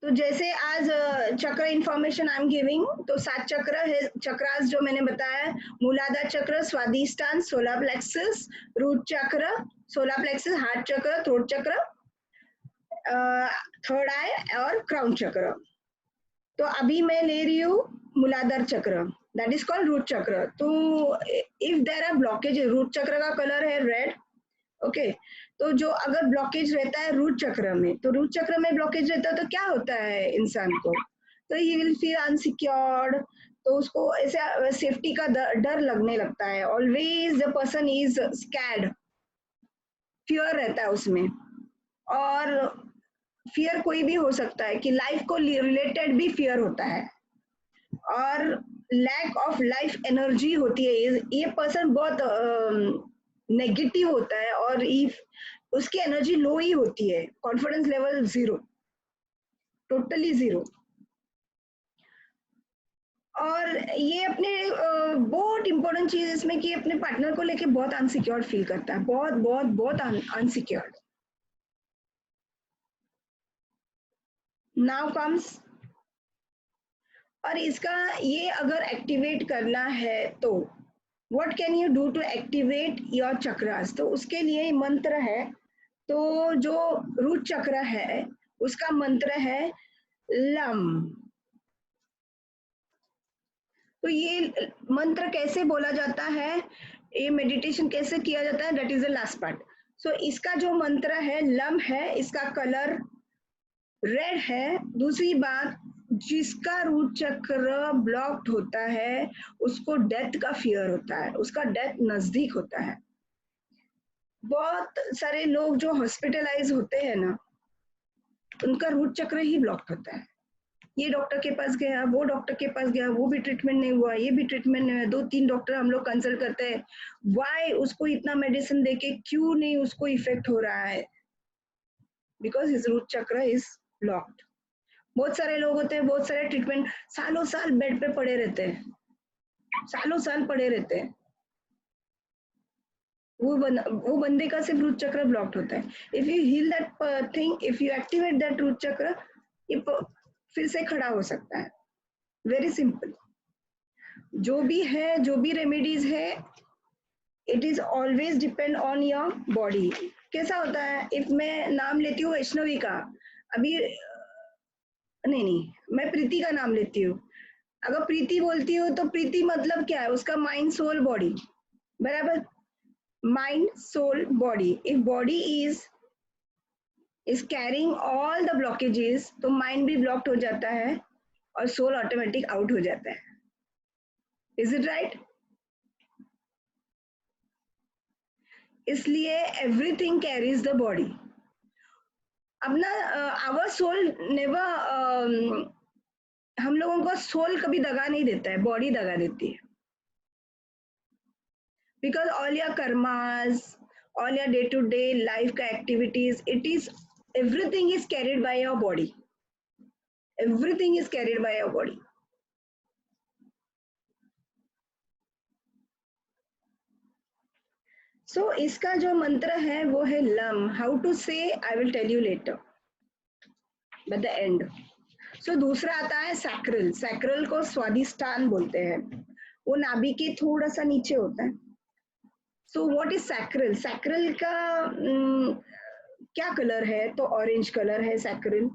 तो जैसे आज चक्र इंफॉर्मेशन आई एम गिविंग, तो 7 चक्र है, चक्रास जो मैंने बताया, मूलाधार चक्र, स्वादिष्टान, सोलर प्लेक्सस, रूट चक्र, सोलर प्लेक्सस, हार्ट चक्र, थ्रोट चक्र, थर्ड आई और क्राउन चक्र। तो अभी मैं ले रही हूँ मूलाधार चक्र, that is called root chakra. तो if there are blockage, root chakra का कलर है रेड, ओके। तो जो अगर ब्लॉकेज रहता है रूट चक्र में, तो रूट चक्र में ब्लॉकेज रहता है तो क्या होता है इंसान को, तो ही विल फील अनसिक्योर्ड। तो उसको ऐसे सेफ्टी का डर लगने लगता है, always the person is scared, fear रहता है उसमें। और फियर कोई भी हो सकता है कि लाइफ को रिलेटेड भी फियर होता है, और लैक ऑफ लाइफ एनर्जी होती है। ये पर्सन बहुत नेगेटिव होता है, और इफ उसकी एनर्जी लो ही होती है, confidence level zero, totally zero. और ये अपने बहुत इंपॉर्टेंट चीज इसमें कि अपने पार्टनर को लेके बहुत अनसिक्योर फील करता है, बहुत बहुत बहुत अनसिक्योर। नाउ कम्स, और इसका ये अगर एक्टिवेट करना है तो what can you do to activate your chakras, तो उसके लिए मंत्र है। तो जो रूट चक्र है उसका मंत्र है लम। तो ये मंत्र कैसे बोला जाता है, ये मेडिटेशन कैसे किया जाता है, that is the last part. So इसका जो मंत्र है लम है, इसका कलर रेड है। दूसरी बात, जिसका रूट चक्र ब्लॉक्ड होता है उसको डेथ का फियर होता है, उसका डेथ नजदीक होता है। बहुत सारे लोग जो हॉस्पिटलाइज होते हैं ना, उनका रूट चक्र ही ब्लॉक्ड होता है। ये डॉक्टर के पास गया, वो डॉक्टर के पास गया, वो भी ट्रीटमेंट नहीं हुआ, ये भी ट्रीटमेंट नहीं हुआ, 2-3 डॉक्टर हम लोग कंसल्ट करते हैं, वाई उसको इतना मेडिसिन देके क्यों नहीं उसको इफेक्ट हो रहा है, बिकॉज हिज रूट चक्र इज ब्लॉक्ड। बहुत सारे लोग होते हैं, बहुत सारे ट्रीटमेंट, सालों साल बेड पे पड़े रहते हैं, सालों साल पड़े रहते हैं। वो बंदे का सिर्फ रूट चक्र ब्लॉक्ड होता है। If you heal that thing, if you activate that root chakra, ये फिर से खड़ा हो सकता है। Very simple. जो भी है, जो भी रेमेडीज है, it is always depend on your body. कैसा होता है, इफ मैं नाम लेती हूँ वैष्णवी का, अभी नहीं नहीं, मैं प्रीति का नाम लेती हूँ, अगर प्रीति बोलती हूँ तो प्रीति मतलब क्या है, उसका माइंड सोल बॉडी, बराबर। Mind soul body, if body is carrying all the blockages, तो माइंड भी ब्लॉक्ड हो जाता है और सोल ऑटोमेटिक आउट हो जाता है। Is it right? इसलिए एवरीथिंग कैरीज द बॉडी। अब ना आवर सोल नेवर, हम लोगों का सोल कभी दगा नहीं देता है, बॉडी दगा देती है। Because all your karmas, all your day to day life का activities, it is everything is carried by your body, everything is carried by your body. So इसका जो मंत्र है वो है lump. How to say I will tell you later by the end. So दूसरा आता है सैक्रल। सैक्रल को स्वादिष्टान बोलते हैं, वो नाभि के थोड़ा सा नीचे होता है। So what is sacral? Sacral का क्या कलर है, तो ऑरेंज कलर है सैक्रल।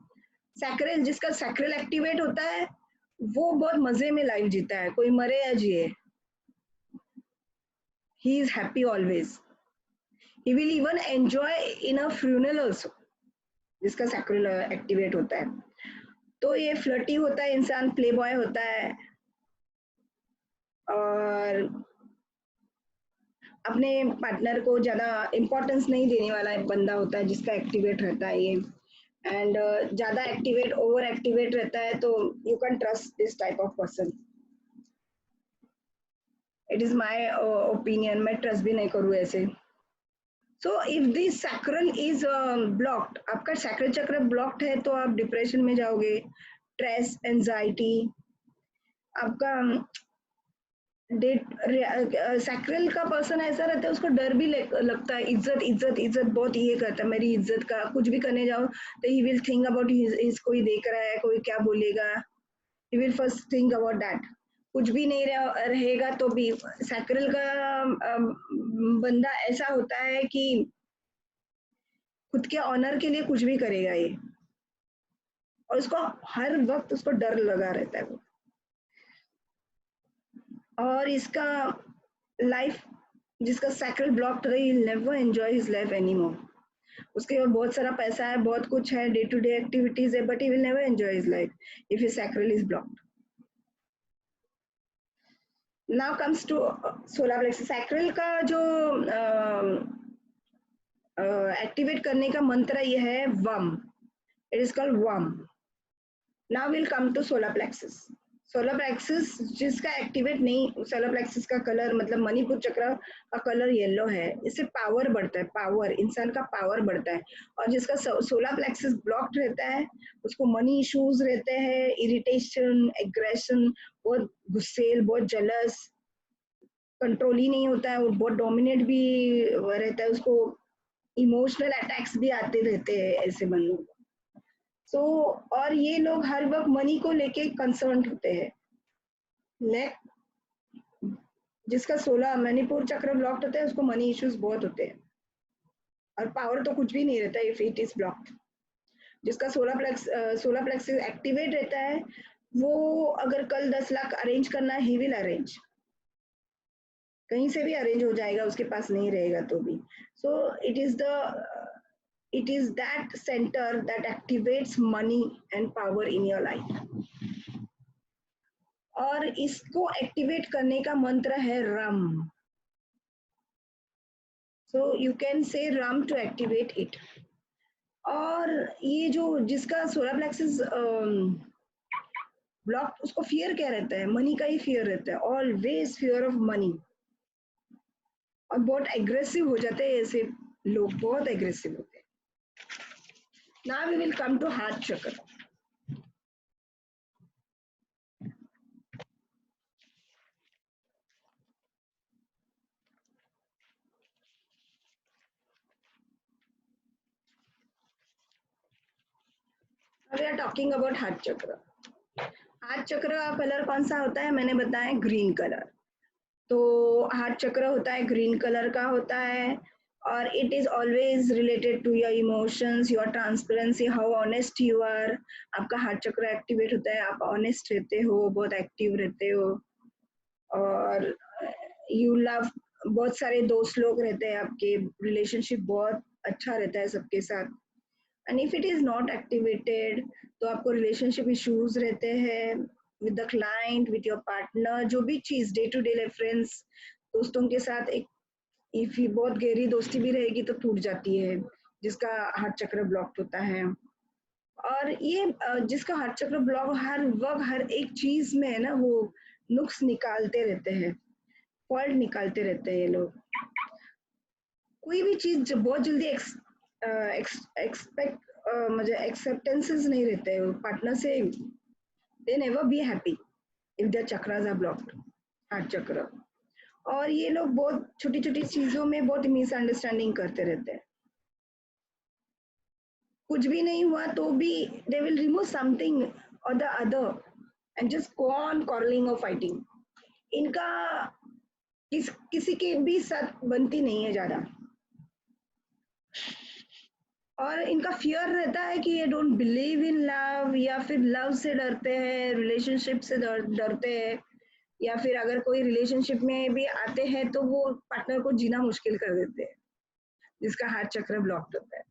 सैक्रल, जिसका सैक्रल एक्टिवेट होता है वो बहुत मजे में लाइफ जीता है, कोई मरे या जिए, he is happy always, he will even enjoy in a funeral also, जिसका सैक्रल एक्टिवेट होता है। तो ये फ्लर्टी होता है इंसान, प्ले बॉय होता है, और अपने पार्टनर को ज्यादा इम्पोर्टेंस नहीं देने वाला बंदा होता है जिसका एक्टिवेट रहता है ये। एंड ज्यादा एक्टिवेट, ओवर एक्टिवेट रहता है, तो you can trust this type of person. It is my opinion, मैं ट्रस्ट भी नहीं करूँ ऐसे। So if this sacral is blocked, आपका सैक्रल चक्र ब्लॉक्ड है, तो आप डिप्रेशन में जाओगे, स्ट्रेस, एंजाइटी, आपका सैक्रल का पर्सन ऐसा रहता है, उसको डर भी लगता है, इज्जत इज्जत इज्जत बहुत ये करता है, मेरी इज्जत का कुछ भी करने जाओ तो ही विल थिंक अबाउट कोई देख रहा है, कोई क्या बोलेगा, he will first think about that. कुछ भी नहीं रहेगा तो भी सैक्रल का बंदा ऐसा होता है कि खुद के ऑनर के लिए कुछ भी करेगा ये, और उसको हर वक्त उसको डर लगा रहता है वो। और इसका लाइफ, जिसका सैक्रल ब्लॉक रही, never enjoy his life anymore. उसके पास बहुत सारा पैसा है, बहुत कुछ है, डे टू डे एक्टिविटीज है, but he will never enjoy his life if his sacral is blocked. Now comes to solar plexus. Sacral का जो एक्टिवेट करने का मंत्र ये है vam, it is called vam. Now will come to solar plexus. Solar plexus जिसका activate नहीं, solar plexus का कलर मतलब मणिपुर चक्र का कलर येलो है, इससे पावर बढ़ता है, पावर, इंसान का पावर बढ़ता है। और जिसका सोलर प्लेक्सस ब्लॉक्ड रहता है उसको मनी इश्यूज रहते हैं, इरिटेशन, एग्रेशन, बहुत गुस्सेल, बहुत जलस, कंट्रोल ही नहीं होता है, वो बहुत डोमिनेट भी रहता है, उसको इमोशनल अटैक्स भी आते रहते हैं ऐसे बंदों को। सो और ये लोग हर वक्त मनी को लेके कंसर्न होते हैं। जिसका 16 मणिपुर चक्र ब्लॉक्ड होता है उसको मनी इश्यूज बहुत होते हैं, और पावर तो कुछ भी नहीं रहता इफ इट इज ब्लॉक्ड। जिसका सोलर प्लेक्स एक्टिवेट रहता है वो अगर कल 10 लाख अरेंज करना है, ही विल अरेंज, कहीं से भी अरेंज हो जाएगा, उसके पास नहीं रहेगा तो भी। So it is that centre that activates money and power in your life. और इसको एक्टिवेट करने का मंत्र है रम। So you can say rum to activate it. और ये जो जिसका सोलर प्लेक्सस ब्लॉक, उसको फियर क्या रहता है, मनी का ही फियर रहता है, ऑलवेज फियर ऑफ मनी। और बहुत एग्रेसिव हो जाते हैं ऐसे लोग, बहुत एग्रेसिव होते हैं। Now we will come to heart chakra. We are talking about heart chakra. Heart chakra का कलर कौन सा होता है, मैंने बताया ग्रीन कलर। तो हार्ट चक्र होता है ग्रीन कलर का होता है, और it is always related to your emotions, your transparency, how honest you are. आपका हार्ट चक्र एक्टिवेट होता है, आप ऑनेस्ट रहते हो, बहुत एक्टिव रहते हो, और यू लव, बहुत सारे दोस्त लोग रहते हैं आपके, रिलेशनशिप बहुत अच्छा रहता है सबके साथ। And if it is not activated तो आपको रिलेशनशिप इश्यूज रहते हैं with the client, with your partner, जो भी चीज डे टू डे फ्रेंड्स, दोस्तों के साथ एक इफ बहुत गहरी दोस्ती भी रहेगी तो टूट जाती है जिसका हार्ट चक्र ब्लॉक होता है। और ये जिसका हार्ट चक्र ब्लॉक हर वक्त हर एक चीज में है ना, वो नुक्स निकालते रहते हैं, फॉल्ट निकालते रहते हैं ये लोग। कोई भी चीज बहुत जल्दी एक्सपेक्ट मुझे एक्सेप्टेंसेस नहीं रहते हैं पार्टनर से, they never be happy if their chakras are blocked, heart chakra. और ये लोग बहुत छोटी छोटी चीजों में बहुत मिसअंडरस्टैंडिंग करते रहते हैं, कुछ भी नहीं हुआ तो भी they will remove something or the other and just go on quarrelling or fighting. इनका किसी के भी साथ बनती नहीं है ज्यादा, और इनका फियर रहता है कि ये डोंट बिलीव इन लव, या फिर लव से डरते हैं, रिलेशनशिप से डरते हैं, या फिर अगर कोई रिलेशनशिप में भी आते हैं तो वो पार्टनर को जीना मुश्किल कर देते हैं जिसका हार्ट चक्र ब्लॉक्ड होता है।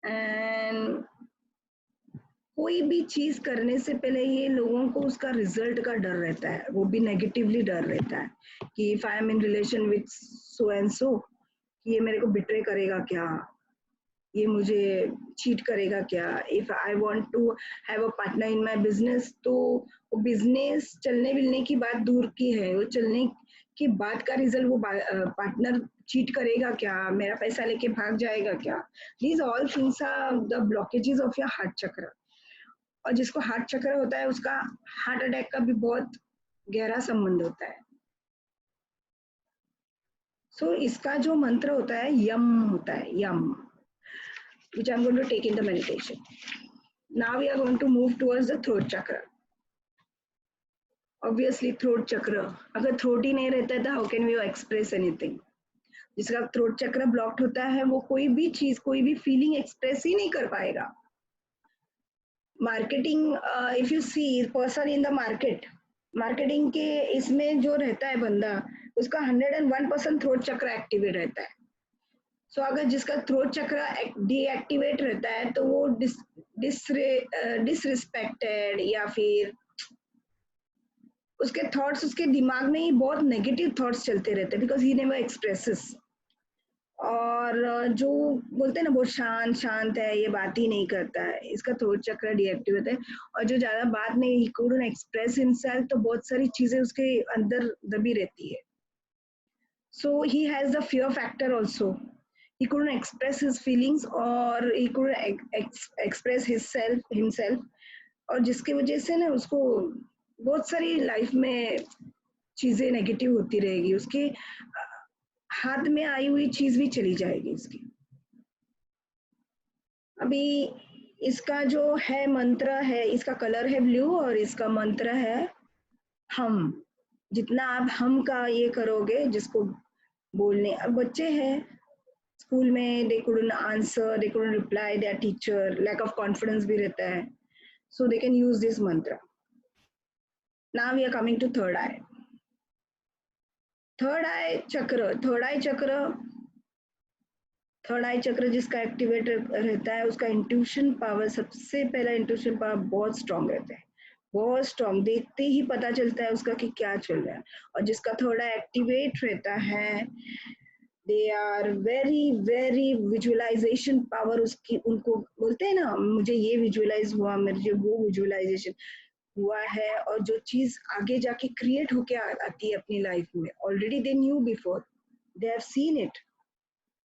एंड कोई भी चीज करने से पहले ये लोगों को उसका रिजल्ट का डर रहता है, वो भी नेगेटिवली डर रहता है कि if I am in relation with so and so, ये मेरे को बिट्रे करेगा क्या, ये मुझे चीट करेगा क्या, if I want to have a partner in my business, तो बिजनेस चलने मिलने की बात दूर की है, वो चलने के बाद का रिजल्ट, वो पार्टनर चीट करेगा क्या, मेरा पैसा लेके भाग जाएगा क्या। These all things are the blockages of your heart chakra. और जिसको हार्ट चक्र होता है उसका हार्ट अटैक का भी बहुत गहरा संबंध होता है। सो इसका जो मंत्र होता है यम होता है, यम, which I'm going to take in the meditation. Now we are going to move towards the throat chakra. Obviously throat chakra, अगर throat ही नहीं रहता है तो how can we express anything? जिसका throat chakra blocked होता है वो कोई भी चीज, कोई भी feeling express ही नहीं कर पाएगा। Marketing, if you see person in the market, marketing के इसमें जो रहता है बंदा, उसका 101% throat chakra activate रहता है। सो अगर जिसका थ्रोट चक्र डीएक्टिवेट रहता है तो वो डिसरिस्पेक्टेड या फिर उसके थॉट्स, उसके दिमाग में ही बहुत नेगेटिव थॉट्स चलते रहते हैं, बिकॉज ही नेवर एक्सप्रेसेस। और जो बोलते हैं ना बहुत शांत शांत है, ये बात ही नहीं करता है, इसका थ्रोट चक्र डीएक्टिवेट है। और जो ज्यादा बात नहीं, ही कुडंट एक्सप्रेस हिमसेल्फ, तो बहुत सारी चीजें उसके अंदर दबी रहती है। So he has the fear factor also, he couldn't express his feelings or he couldn't express himself, और जिसकी वजह से ना उसको बहुत सारी लाइफ में चीजें नेगेटिव होती रहेगी, उसके हाथ में आई हुई चीज भी चली जाएगी उसकी। अभी इसका जो है मंत्र है, इसका कलर है ब्लू और इसका मंत्र है हम। जितना आप हम का ये करोगे, जिसको बोलने, अब बच्चे हैं स्कूल में, they couldn't answer, they couldn't reply their teacher, lack of confidence भी रहता है, so they can use this mantra. Now we are coming to third eye. Third eye chakra जिसका एक्टिवेट रहता है, उसका इंट्यूशन पावर, सबसे पहला इंट्यूशन पावर बहुत स्ट्रांग रहता है, बहुत स्ट्रांग, देखते ही पता चलता है उसका कि क्या चल रहा है। और जिसका थर्ड आई एक्टिवेट रहता है, they are very visualization power, उसकी, उनको बोलते हैं ना मुझे ये विजुअलाइज हुआ, मुझे वो विजुअलाइजेशन हुआ है, और जो चीज आगे जाके क्रिएट होके आती है अपनी लाइफ में, already they knew before, they have seen it,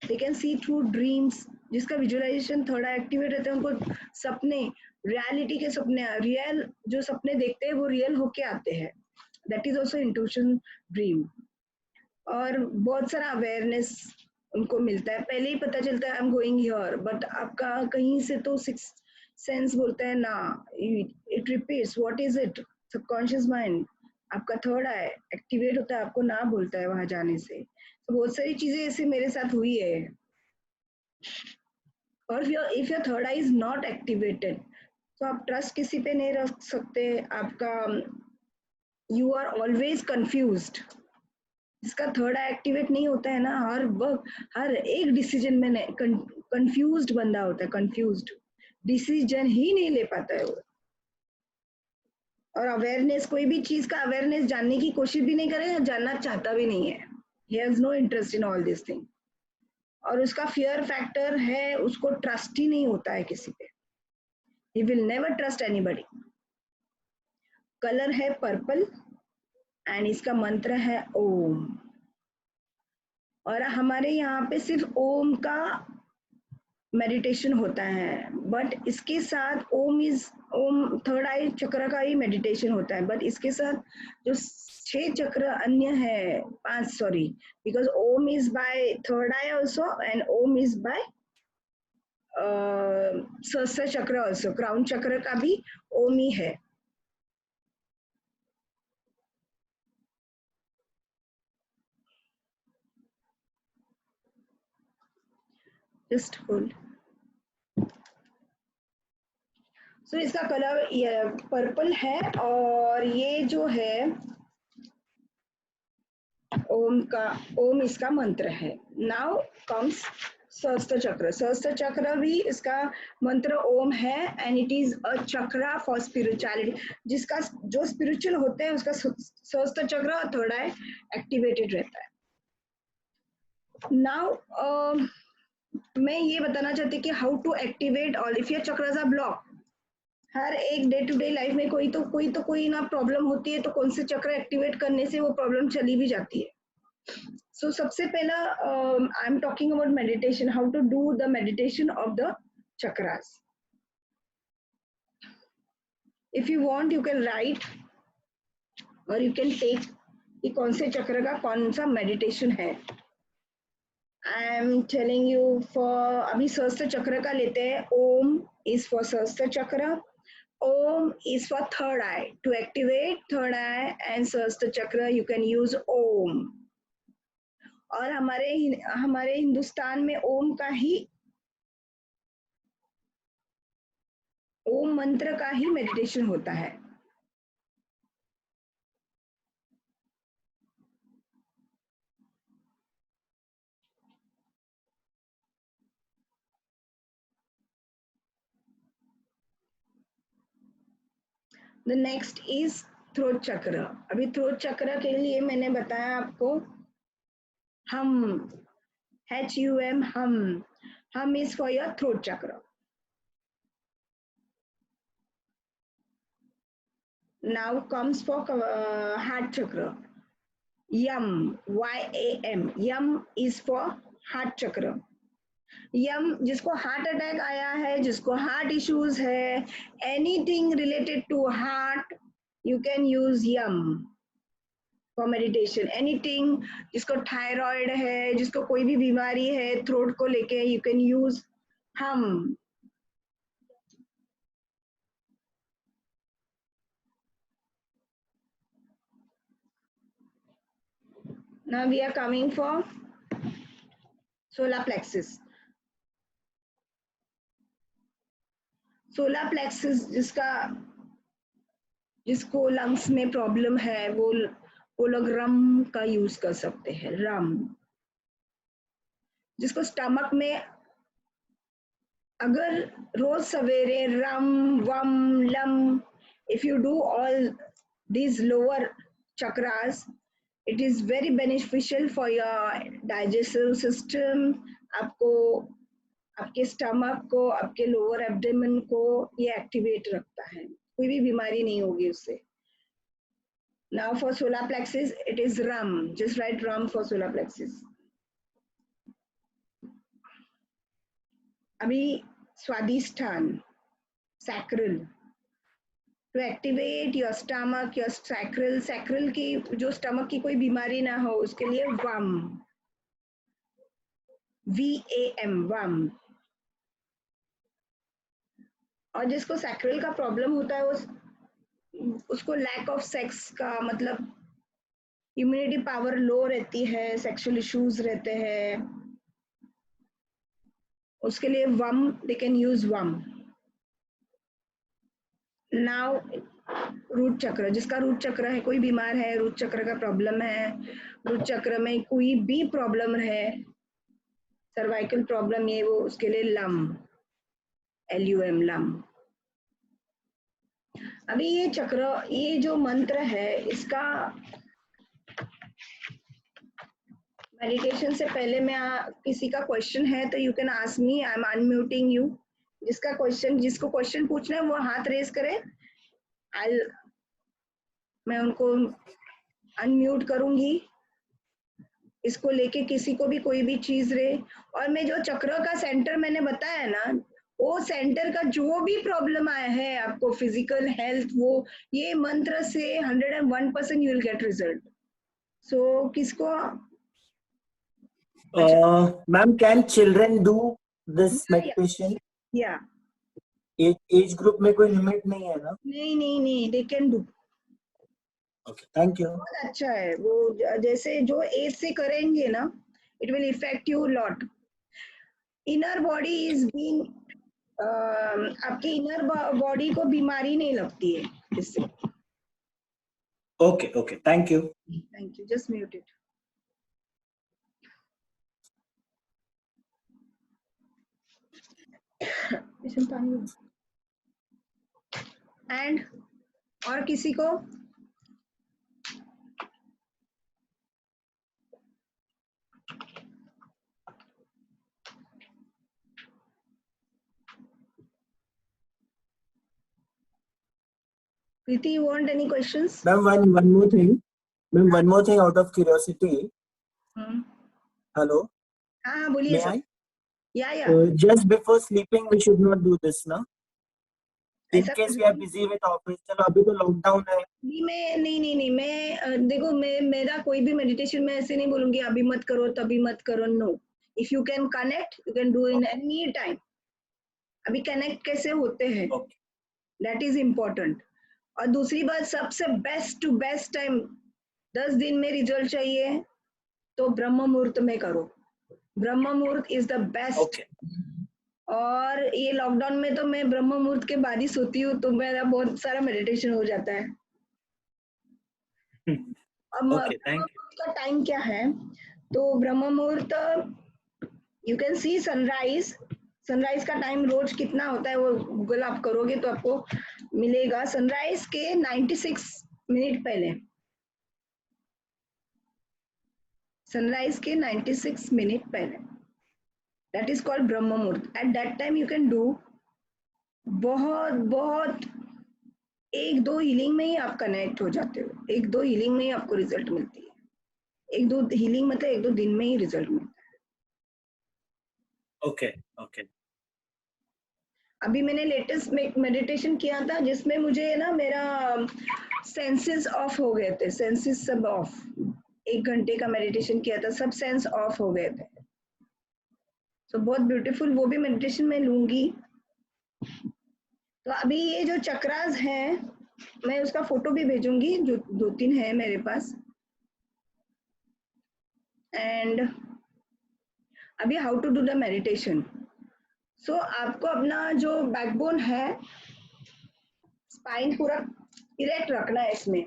they can see through dreams. जिसका विजुअलाइजेशन थोड़ा एक्टिवेट रहता है, उनको सपने, रियलिटी के सपने, रियल जो सपने देखते हैं वो रियल होके आते हैं, that is also intuition dream. और बहुत सारा अवेयरनेस उनको मिलता है, पहले ही पता चलता है I am going here, but आपका कहीं से तो सिक्स सेंस बोलता है ना, it repeats what is it, subconscious mind, आपका थर्ड आई एक्टिवेट होता है, आपको ना बोलता है वहां जाने से। तो बहुत सारी चीजें ऐसे मेरे साथ हुई है। और if your third I is not activated, तो आप ट्रस्ट किसी पे नहीं रख सकते, आपका, यू आर ऑलवेज कंफ्यूज्ड। जिसका थर्ड आई एक्टिवेट नहीं होता है ना, हर वक्त हर एक डिसीजन में कंफ्यूज्ड बंदा होता है, कंफ्यूज्ड, डिसीजन ही नहीं ले पाता है वो। और अवेयरनेस, कोई भी चीज का अवेयरनेस जानने की कोशिश भी नहीं करेगा, जानना चाहता भी नहीं है, he has no interest in all this thing. और उसका फियर फैक्टर है, उसको ट्रस्ट ही नहीं होता है किसी पे, ही will never trust anybody. Colour है पर्पल एंड इसका मंत्र है ओम। और हमारे यहाँ पे सिर्फ ओम का मेडिटेशन होता है, बट इसके साथ ओम थर्ड आई चक्र का ही मेडिटेशन होता है, बट इसके साथ जो 6 चक्र अन्य है, 5 sorry, because Om is by third eye also and Om is by sahastra chakra also, crown चक्र का भी ओम ही है। Just hold. सो इसका कलर पर्पल है और ये जो है ओम इसका मंत्र है। नाउ कम्स सहस्त्र चक्र। सहस्त्र चक्र भी इसका मंत्र ओम है एंड इट इज अ चक्र फॉर स्पिरिचुअलिटी। जिसका जो स्पिरिचुअल होते हैं उसका सहस्त्र चक्र और थर्ड आई एक्टिवेटेड रहता है। नाउ मैं ये बताना चाहती हूँ कि how to activate all if your chakras are block. हर एक डे टू डे लाइफ में कोई ना प्रॉब्लम होती है, तो कौन से चक्र एक्टिवेट करने से वो प्रॉब्लम चली भी जाती है। So सबसे पहला I am talking about meditation, how to do the meditation of the chakras. If you want you can write और यू कैन टेक कि कौन से चक्र का कौन सा मेडिटेशन है। I am telling you for, अभी सहस्त्र चक्र का लेते हैं। ओम इज फॉर सहस्त्र चक्र, ओम is for third eye. To activate third eye and सहस्त्र चक्र you can use ओम। और हमारे हिंदुस्तान में ओम का ही, ओम मंत्र का ही मेडिटेशन होता है। द नेक्स्ट इज थ्रोट चक्र। अभी थ्रोट चक्र के लिए मैंने बताया आपको हम, HUM, हम इज फॉर योर थ्रोट चक्र। Now comes for heart chakra. Yam, YAM. Yam is for heart chakra. Yam जिसको हार्ट अटैक आया है, जिसको हार्ट इश्यूज है, anything related to heart, you can use yam for meditation. Anything, जिसको thyroid है, जिसको कोई भी बीमारी है थ्रोट को लेके, you can use ham. Now we are coming for solar plexus. Solar plexus जिसको लंग्स में प्रॉब्लम है, वो लोग रम का यूज कर सकते हैं। रम, जिसको स्टमक में, अगर रोज सवेरे रम, वम, lump, if you do all these lower chakras, it is very beneficial for your digestive system। आपको, आपके स्टमक को, आपके लोअर एब्डोमेन को ये एक्टिवेट रखता है, कोई भी बीमारी नहीं होगी उससे। Now for solar plexus it is rum, just write rum for solar plexus। अभी स्वादिष्ठान, sacral, to activate your stomach, your sacral की, जो स्टमक की कोई बीमारी ना हो उसके लिए वम, VAM, वम। और जिसको सैक्रल का प्रॉब्लम होता है, उसको लैक ऑफ सेक्स का मतलब इम्यूनिटी पावर लो रहती है, सेक्सुअल इश्यूज रहते हैं, उसके लिए वम, दे कैन यूज वम। नाउ रूट चक्र, जिसका रूट चक्र है, कोई बीमार है, रूट चक्र का प्रॉब्लम है, रूट चक्र में कोई भी प्रॉब्लम है, सर्वाइकल प्रॉब्लम, ये वो, उसके लिए लम, LUM, लम। अभी ये चक्र, ये जो मंत्र है, इसका मेडिटेशन से पहले मैं किसी का क्वेश्चन है तो you can ask me, I am unmuting you. जिसका क्वेश्चन, जिसको क्वेश्चन पूछना है वो हाथ रेज करे, मैं उनको अनम्यूट करूंगी। इसको लेके किसी को भी कोई भी चीज रहे, और मैं जो चक्र का सेंटर मैंने बताया ना, वो सेंटर का जो भी प्रॉब्लम आया है आपको, फिजिकल हेल्थ, वो ये मंत्र से 101% यू विल गेट रिजल्ट। सो किसको, Ma'am, can children do this meditation? या एज ग्रुप में कोई लिमिट नहीं है ना? नहीं, they can do. Okay, thank you. बहुत अच्छा है वो, जैसे जो एज से करेंगे ना, it will affect you lot. Inner body is been, आपकी इनर बॉडी को बीमारी नहीं लगती है इससे। Okay, thank you. Thank you, just mute it. And और किसी को, Preeti, you want any questions? Ma'am, one more thing. Ma'am, one more thing out of curiosity. Hello. हाँ बोलिए सर। या just before sleeping we should not do this, ना? in case we are busy with office, चलो अभी तो lockdown है। नहीं मैं देखो मेरा कोई भी मेडिटेशन में ऐसे नहीं बोलूंगी अभी मत करो तभी मत करो, no. If you can connect you can do in any time. अभी कनेक्ट कैसे होते हैं, दैट इज इम्पोर्टेंट। और दूसरी बात, सबसे बेस्ट टू बेस्ट टाइम 10 दिन में रिजल्ट चाहिए तो ब्रह्म मुहूर्त में करो। ब्रह्म मुहूर्त इज द बेस्ट। और ये लॉकडाउन में तो मैं ब्रह्म मुहूर्त के बाद ही सोती हूँ, तो मेरा बहुत सारा मेडिटेशन हो जाता है। अब ब्रह्म मुहूर्त का टाइम क्या है, तो ब्रह्म मुहूर्त you can see sunrise. Sunrise का टाइम रोज कितना होता है वो गूगल आप करोगे तो आपको मिलेगा। सनराइज के 96 मिनट पहले, सनराइज के 96 मिनट पहले, दैट इज कॉल्ड ब्रह्म मुहूर्त। At that time you can do बहुत 1-2 हीलिंग में ही आप कनेक्ट हो जाते हो। 1-2 हीलिंग में ही आपको रिजल्ट मिलती है। 1-2 हीलिंग मतलब 1-2 दिन में ही रिजल्ट मिलता है। ओके। अभी मैंने लेटेस्ट मेडिटेशन किया था जिसमें मुझे ना मेरा सेंसेस ऑफ हो गए थे, सेंसेस सब ऑफ। 1 घंटे का मेडिटेशन किया था, सब सेंस ऑफ हो गए थे। तो बहुत ब्यूटीफुल, वो भी मेडिटेशन में लूंगी। तो अभी ये जो चक्रास हैं, मैं उसका फोटो भी भेजूंगी, जो 2-3 है मेरे पास। एंड अभी how to do the meditation. So आपको अपना जो बैकबोन है, स्पाइन पूरा इरेक्ट रखना है। इसमें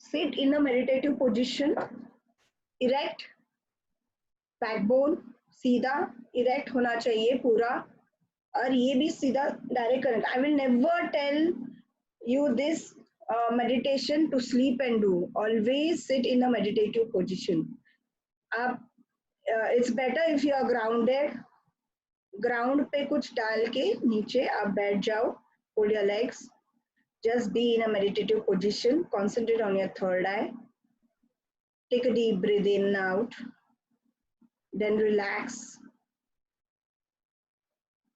sit in a meditative position, erect, backbone सीधा इरेक्ट होना चाहिए पूरा, और ये भी सीधा direct current. I will never tell you this meditation to sleep and do. Always sit in a meditative position. आप it's better if you are grounded. Ground पे कुछ डाल के नीचे आप बैठ जाओ, hold your legs, just be in a meditative position, concentrate on your third eye, take a deep breath in and out, then relax.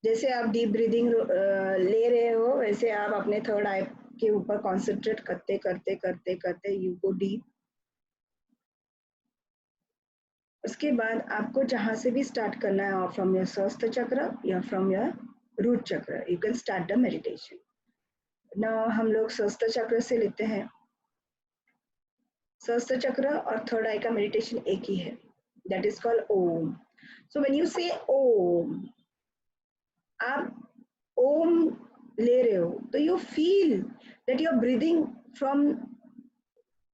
जैसे आप डीप ब्रीदिंग ले रहे हो वैसे आप अपने थर्ड आई के ऊपर कॉन्सेंट्रेट करते यू गो डीप। उसके बाद आपको जहां से भी स्टार्ट करना है, फ्रॉम योर सहस्त्र चक्र या फ्रॉम योर रूट चक्र, you can start the meditation. Now हम लोग सहस्त्र चक्र से लेते हैं। सहस्त्र चक्र और थर्ड आई का मेडिटेशन एक ही है, that is called Om. So when you say Om, आप ओम ले रहे हो तो you feel that you are breathing from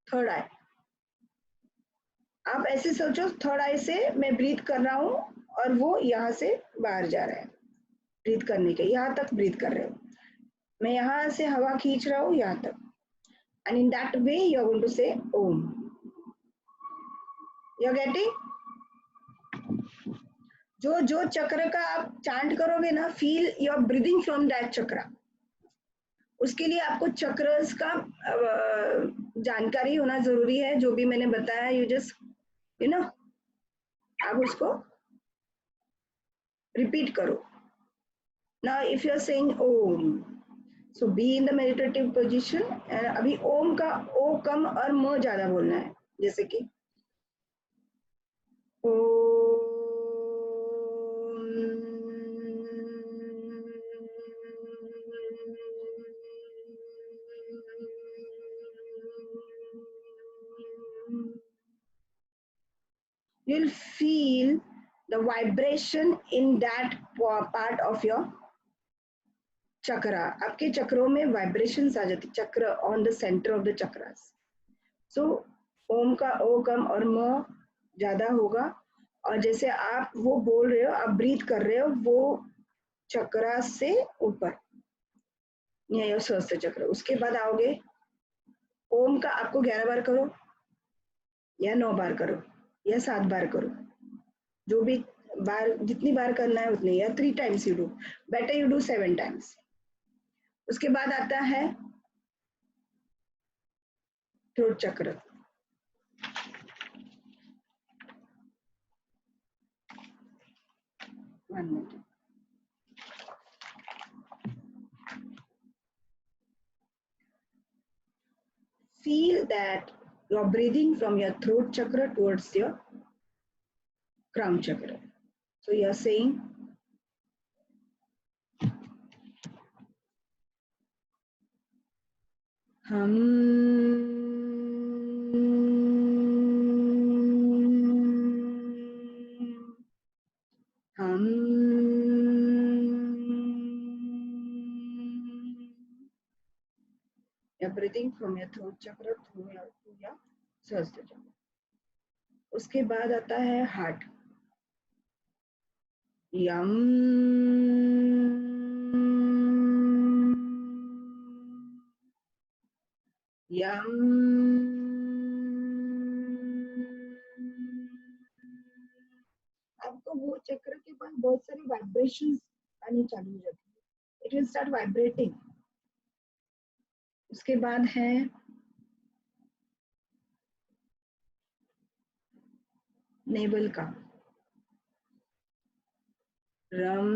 third eye. आप ऐसे सोचो, थर्ड आई से मैं ब्रीथ कर रहा हूँ और वो यहाँ से बाहर जा रहा है। ब्रीथ करने के यहाँ तक ब्रीथ कर रहे हो, मैं यहाँ से हवा खींच रहा हूँ यहाँ तक, and in that way you are going to say Om. You are getting? जो चक्र का आप चांट करोगे ना, feel you are breathing from that chakra. उसके लिए आपको चक्रस का जानकारी होना जरूरी है, जो भी मैंने बताया। यू जस्ट यू नो, आप उसको रिपीट करो। Now if you are saying Om, so be in the meditative position. अभी ओम का ओ कम और म ज्यादा बोलना है, जैसे कि ओ। You'll feel the vibration in that part of your chakra. आपके चक्रों में वाइब्रेशंस आ जाती, chakra on the centre of the chakras. So Om का ओ कम और म ज्यादा होगा, और जैसे आप वो बोल रहे हो, आप ब्रीथ कर रहे हो, वो चक्रा से ऊपर, ये सहस्त्र चक्र। उसके बाद आओगे ओम का, आपको 11 बार करो या 9 बार करो या 7 बार करो, जो भी बार, जितनी बार करना है उतनी, या 3 times you do, better you do 7 times. उसके बाद आता है थ्रोट चक्र। feel that you're breathing from your throat chakra towards your crown chakra. So you're saying You're breathing from your throat chakra through your सहस्त्र chakra. उसके बाद आता है हार्ट. यम यम आपको वो चक्र के पास बहुत सारी वाइब्रेशंस आनी चालू हो जाती है. It will start vibrating. उसके बाद है नेवल का रम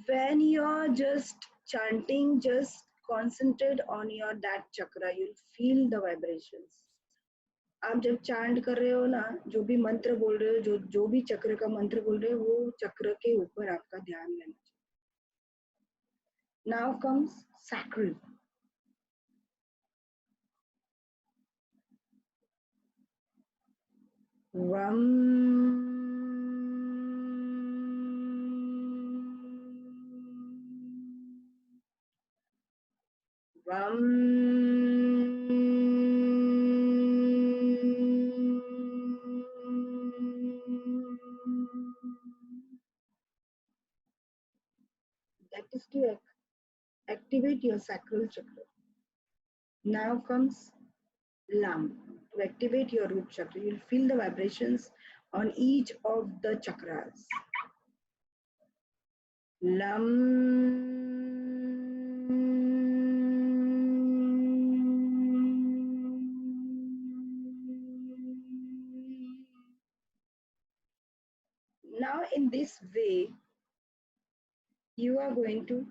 when you're just chanting, just concentrate on your that chakra, you'll feel the vibrations. आप जब चांट कर रहे हो ना, जो भी मंत्र बोल रहे हो, जो भी चक्र का मंत्र बोल रहे हो, वो चक्र के ऊपर आपका ध्यान लेना चाहिए. Now comes sacral. That is to activate your sacral chakra. Now comes Lam. To activate your root chakra, you'll feel the vibrations on each of the chakras. Lam. Now in this way, you are going to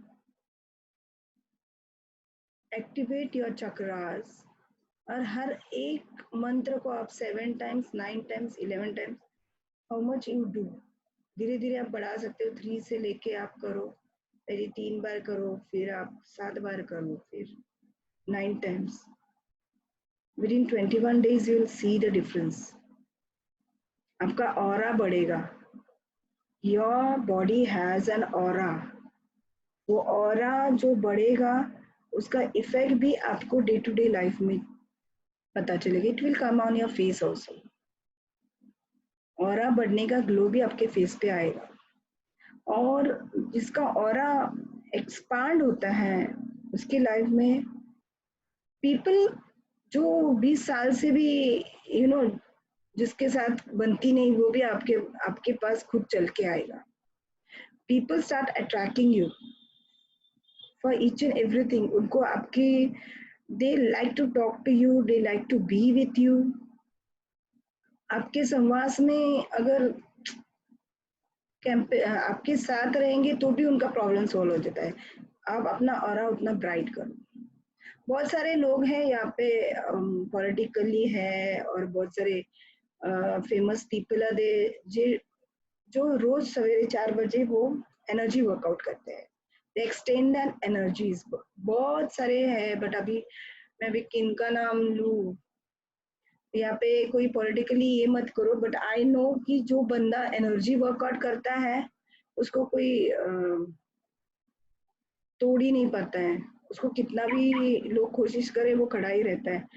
activate your chakras. और हर एक मंत्र को आप 7 times, 9 times, 11 times, how much you do. धीरे धीरे आप बढ़ा सकते हो. 3 से लेके आप करो, पहले 3 बार करो, फिर आप 7 बार करो, फिर 9 times. Within 21 days you will see the difference. आपका ऑरा बढ़ेगा. Your body has an aura. वो ऑरा जो बढ़ेगा, उसका इफेक्ट भी आपको डे टू डे लाइफ में पता चलेगा. It will come on your face also. Aura बढ़ने का ग्लो भी आपके फेस पे आएगा. और जिसका ऑरा एक्सपांड होता है, उसकी लाइफ में पीपल जो 20 साल से भी जिसके साथ बनती नहीं, वो भी आपके पास खुद चल के आएगा. People start attracting you for each and everything. उनको आपके they like to talk to you, they like to be with you. आपके संवास में अगर आपके साथ रहेंगे तो भी उनका प्रॉब्लम सोल्व हो जाता है. आप अपना ऑरा उतना ब्राइट करो. बहुत सारे लोग हैं यहाँ पे, पॉलिटिकली है, और बहुत सारे फेमस पीपल है जो रोज सवेरे 4 बजे वो एनर्जी वर्कआउट करते हैं. They extend an energies. बहुत सारे हैं, बट अभी मैं भी किन का नाम लूं. यहाँ पे कोई पॉलिटिकली ये मत करो, बट आई नो कि जो बंदा एनर्जी वर्कआउट करता है उसको कोई तोड़ ही नहीं पाता है. उसको कितना भी लोग कोशिश करे, वो खड़ा ही रहता है.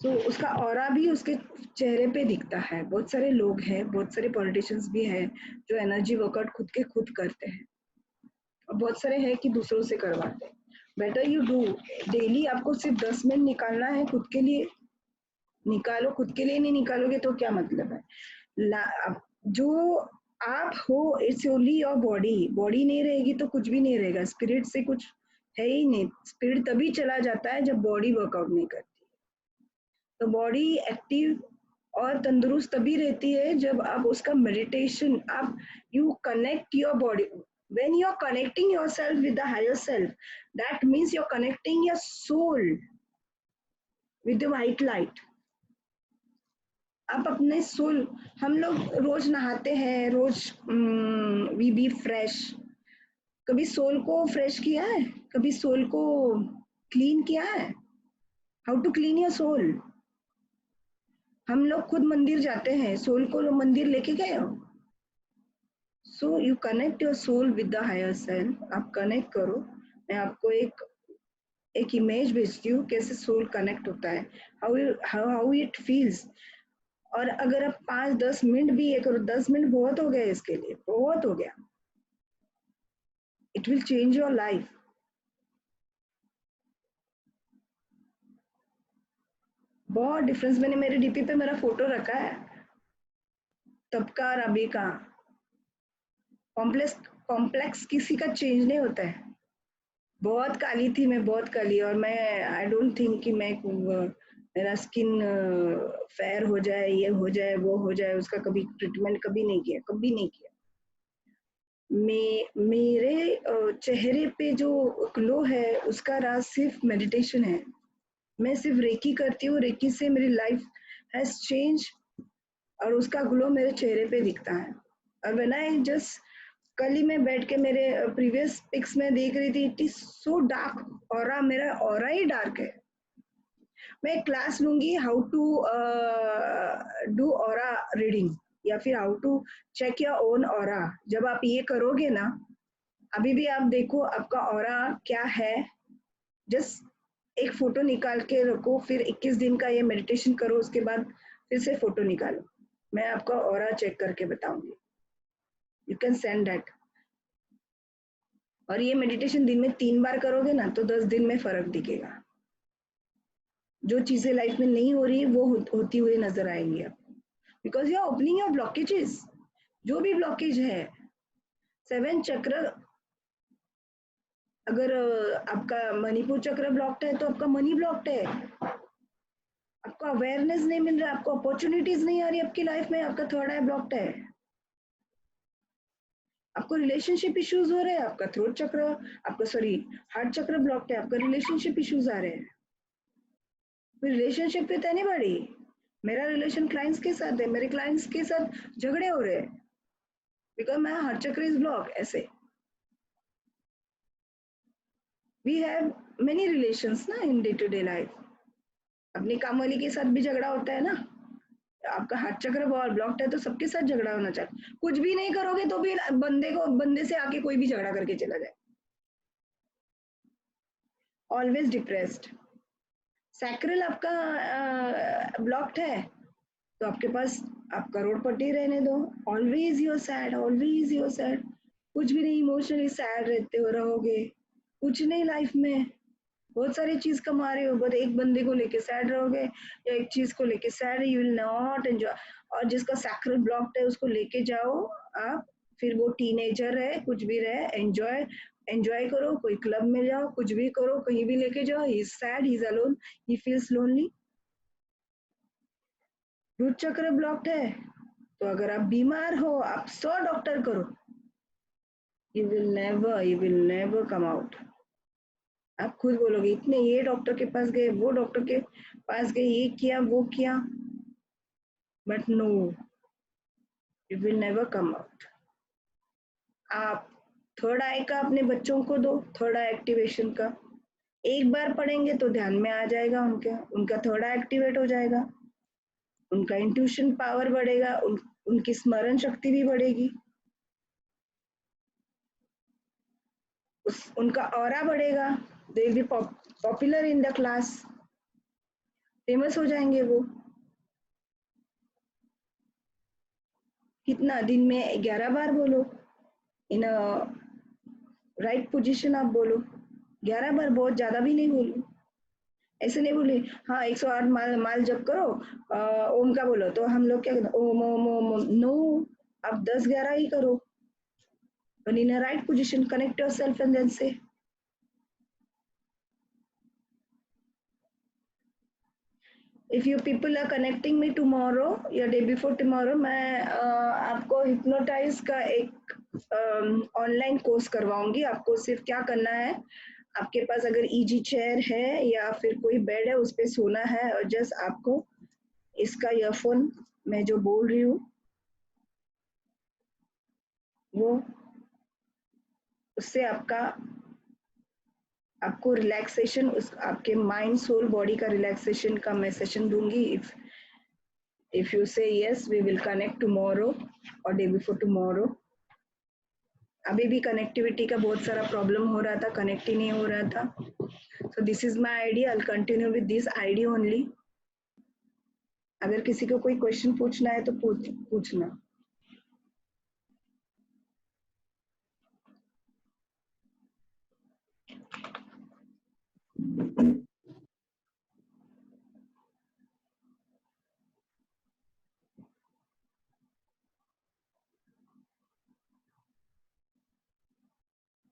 सो उसका ऑरा भी उसके चेहरे पे दिखता है. बहुत सारे लोग हैं, बहुत सारे पॉलिटिशियंस भी हैं जो एनर्जी वर्कआउट खुद के खुद करते हैं. बहुत सारे हैं कि दूसरों से करवाते हैं. Better you do. डेली आपको सिर्फ 10 मिनट निकालना है खुद के लिए. निकालो. खुद के लिए नहीं निकालोगे तो क्या मतलब है. जो आप हो, it's only your body. Body नहीं रहेगी तो कुछ भी नहीं रहेगा. स्पिरिट से कुछ है ही नहीं. स्पिरिट तभी चला जाता है जब बॉडी वर्कआउट नहीं करती. तो बॉडी एक्टिव और तंदुरुस्त तभी रहती है जब आप उसका मेडिटेशन, आप you connect your body. When you are connecting yourself with the higher self, that means you're connecting your soul with the white light. आप अपने सोल, हम लोग रोज नहाते हैं, रोज वी बी फ्रेश. कभी सोल को फ्रेश किया है? कभी सोल को क्लीन किया है? How to clean your soul? हम लोग खुद मंदिर जाते हैं, सोल को मंदिर लेके गए हो? So you connect your soul with the higher self. आप कनेक्ट करो. मैं आपको एक इमेज भेजती हूँ कैसे सोल कनेक्ट होता है, हाउ इट फील्स. और अगर आप 5-10 मिनट भी ये करो, 10 मिनट बहुत हो गया इसके लिए, बहुत हो गया. It will change your life. बहुत डिफरेंस. मैंने मेरे डीपी पे मेरा फोटो रखा है तब का और अभी का. कॉम्प्लेक्स किसी का चेंज नहीं होता है. बहुत काली थी मैं, बहुत काली. और मैं आई डोंट थिंक कि मैं मेरा स्किन फेयर हो जाए, ये हो जाए, वो हो जाए, उसका कभी ट्रीटमेंट कभी नहीं किया, कभी नहीं किया. मेरे चेहरे पे जो ग्लो है उसका राज सिर्फ मेडिटेशन है. मैं सिर्फ रेकी करती हूँ, रेकी से मेरी लाइफ हैज चेंज और उसका ग्लो मेरे चेहरे पे दिखता है. और व्हेन आई जस्ट, कल ही मैं बैठ के मेरे प्रीवियस पिक्स में देख रही थी, it is so dark aura. मेरा ऑरा ही डार्क है. मैं क्लास लूंगी how to do aura reading या फिर how to check your own aura. जब आप ये करोगे ना, अभी भी आप देखो आपका ऑरा क्या है. जस्ट एक फोटो निकाल के रखो, फिर 21 दिन का ये मेडिटेशन करो, उसके बाद फिर से फोटो निकालो. मैं आपका ऑरा चेक करके बताऊंगी. You can send that. और ये मेडिटेशन दिन में 3 बार करोगे ना तो 10 दिन में फर्क दिखेगा. जो चीजें लाइफ में नहीं हो रही वो होती हुई नजर आएंगी आपको. Because you are opening your blockages. जो भी ब्लॉकेज है, 7 चक्र, अगर आपका मणिपुर चक्र ब्लॉक्ड है तो आपका मनी ब्लॉक्ड है. आपको अवेयरनेस नहीं मिल रहा है, आपको अपॉर्चुनिटीज नहीं आ रही आपकी लाइफ में, आपका थर्ड आई ब्लॉक्ड है. आपको रिलेशनशिप इश्यूज हो रहे हैं, आपका थ्रोट चक्र, आपका सॉरी हार्ट चक्र ब्लॉक्ड है, आपका रिलेशनशिप इश्यूज आ रहे हैं. Relationship with anybody. मेरा रिलेशन क्लाइंट्स के साथ है, मेरे क्लाइंट्स के साथ झगड़े हो रहे हैं because my heart chakra is block. ऐसे वी हैव मेनी रिलेशंस ना in day to day life. अपनी काम वाली के साथ भी झगड़ा होता है ना. आपका हार्ट चक्र बहुत ब्लॉक्ड है तो सबके साथ झगड़ा होना चाहिए. कुछ भी नहीं करोगे तो भी बंदे से आके कोई भी झगड़ा करके चला जाए. Always depressed. सैक्रल आपका ब्लॉक्ड है तो आपके पास आप करोड़पति रहने दो. Always you're sad, always you're sad. कुछ भी नहीं, इमोशनली सैड रहते हो रहोगे. कुछ नहीं लाइफ में. बहुत सारी चीज कमा रहे हो, बट एक बंदे को लेके सैड रहोगे या एक चीज को लेके sad, you will not enjoy. और जिसका सैक्रल ब्लॉक्ड है उसको लेके जाओ आप. फिर वो टीनेजर है, कुछ भी रहे, एंजॉय एंजॉय करो. कोई क्लब में जाओ, कुछ भी करो, कहीं भी लेके जाओ. He is sad, he is alone, he feels lonely. Root chakra blocked है तो अगर आप बीमार हो, आप 100 डॉक्टर करो, you will never come out. आप खुद बोलोगे इतने ये डॉक्टर के पास गए, वो डॉक्टर के पास गए, ये किया, वो किया, but no, you will never come out. आप थर्ड आई का अपने बच्चों को दो, थर्ड आई एक्टिवेशन का. एक बार पढ़ेंगे तो ध्यान में आ जाएगा, उनका थर्ड आई एक्टिवेट हो जाएगा, उनका इंट्यूशन पावर बढ़ेगा, उनकी स्मरण शक्ति भी बढ़ेगी, उनका ऑरा बढ़ेगा. They will be popular in the class. Famous हो जाएंगे वो. कितना दिन में 11 बार बोलो, इन राइट पोजीशन आप बोलो. 11 बार, बहुत ज्यादा भी नहीं बोलो. ऐसे नहीं बोले हाँ 108 माल जप करो, ओम का बोलो तो हम लोग क्या कहते हैं, ओम ओम ओम ओम. नो, आप 10-11 ही करो. But in a right position, connect yourself and then say. if you people are connecting me tomorrow या day before tomorrow, मैं आपको hypnotize का एक ऑनलाइन कोर्स करवाऊंगी. आपको सिर्फ क्या करना है, आपके पास अगर इजी चेयर है या फिर कोई बेड है उस पे सोना है और जस्ट आपको इसका ईयरफोन मैं जो बोल रही हूँ वो उससे आपको रिलैक्सेशन, उस आपके माइंड सोल बॉडी का रिलैक्सेशन का मैं सेशन दूंगी. If you say yes we will connect tomorrow और डे बिफोर टुमारो. अभी भी कनेक्टिविटी का बहुत सारा प्रॉब्लम हो रहा था, कनेक्ट ही नहीं हो रहा था. So this is my ID, I will continue with this ID only. अगर किसी को कोई क्वेश्चन पूछना है तो पूछना.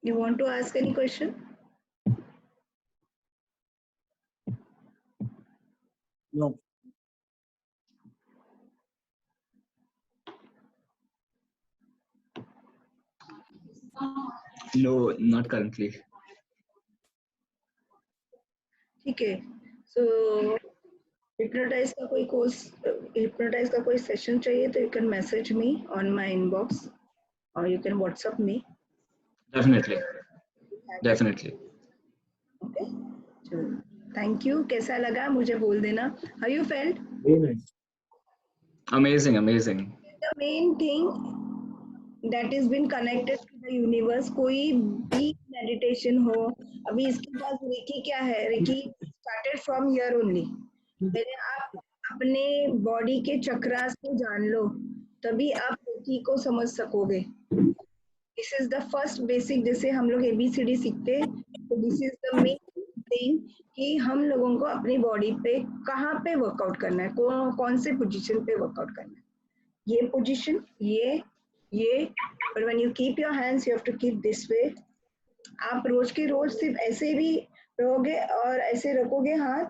You want to ask any question? No. No, not currently. ठीक है. सो हिप्नोटाइज का कोई कोर्स, हिप्नोटाइज का कोई सेशन चाहिए तो you can message me on my inbox or you can WhatsApp me. Definitely. Definitely. Okay, चलो, थैंक यू. कैसा लगा मुझे बोल देना. How you felt? Very nice. Amazing, amazing. The main thing that is been connected to the universe. कोई भी meditation हो, अभी इसके पास रेकी क्या है, recce started from here only. पहले आप अपने बॉडी के चक्रास को जान लो, तभी आप रेकी को समझ सकोगे. This is the first basic. जैसे हम लोग ABCD सीखते हैं, तो this is the main thing कि हम लोगों को अपनी बॉडी पे कहाँ पे वर्कआउट करना है, कौन से पोजीशन पे वर्कआउट करना है. ये पोजीशन, ये but when you keep your hands you have to keep this way. आप रोज के रोज सिर्फ ऐसे भी रहोगे और ऐसे रखोगे हाथ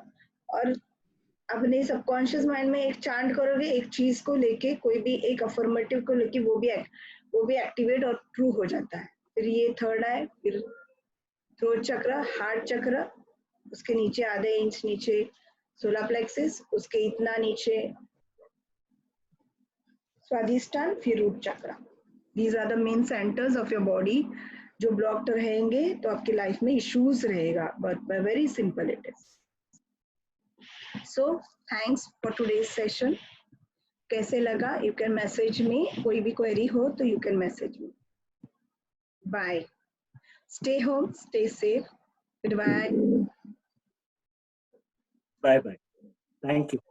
और अपने सबकॉन्शियस माइंड में एक चांट करोगे एक चीज को लेके, कोई भी एक अफर्मेटिव को लेके, वो भी एक्टिवेट और ट्रू हो जाता है. फिर ये थर्ड आई, फिर थ्रोट चक्र, हार्ट चक्र, उसके नीचे आधे इंच नीचे सोलर प्लेक्सिस, उसके इतना नीचे स्वादिष्टान, फिर रूट चक्र. These are the main centers of your body. जो ब्लॉक्ड रहेंगे तो आपकी लाइफ में इश्यूज रहेगा, but very simple it is. So thanks for today's session. कैसे लगा? You can message me. कोई भी क्वेरी हो तो you can message me. Bye. Stay home, stay safe. Goodbye. Bye bye. Thank you.